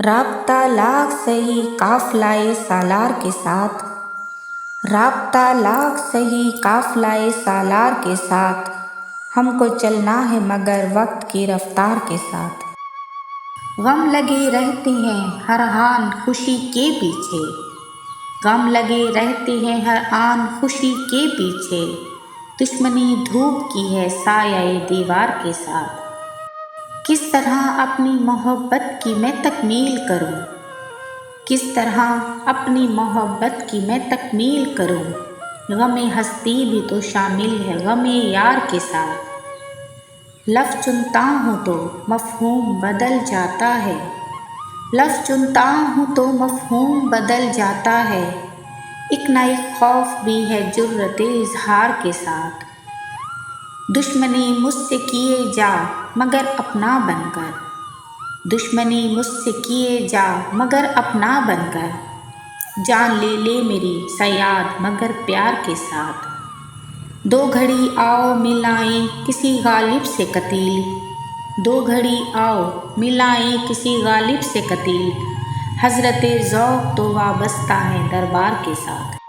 رابطہ لاکھ سہی قافلۂ سالار کے ساتھ، رابطہ لاکھ سہی قافلۂ سالار کے ساتھ، ہم کو چلنا ہے مگر وقت کی رفتار کے ساتھ۔ غم لگے رہتے ہیں ہر آن خوشی کے پیچھے، غم لگے رہتے ہیں ہر آن خوشی کے پیچھے، دشمنی دھوپ کی ہے سایۂ دیوار کے ساتھ۔ کس طرح اپنی محبت کی میں تکمیل کروں، کس طرح اپنی محبت کی میں تکمیل کروں، غم ہستی بھی تو شامل ہے غم یار کے ساتھ۔ لفظ چنتا ہوں تو مفہوم بدل جاتا ہے، لفظ چنتا ہوں تو مفہوم بدل جاتا ہے، ایک نہ ایک خوف بھی ہے جرأتِ اظہار کے ساتھ۔ دشمنی مجھ سے کیے جا مگر اپنا بن کر، دشمنی مجھ سے کیے جا مگر اپنا بن کر، جان لے لے میری صیاد مگر پیار کے ساتھ۔ دو گھڑی آؤ ملائیں کسی غالب سے قتیل، دو گھڑی آؤ ملائیں کسی غالب سے قتیل، حضرتِ ذوق تو وابستہ ہے دربار کے ساتھ۔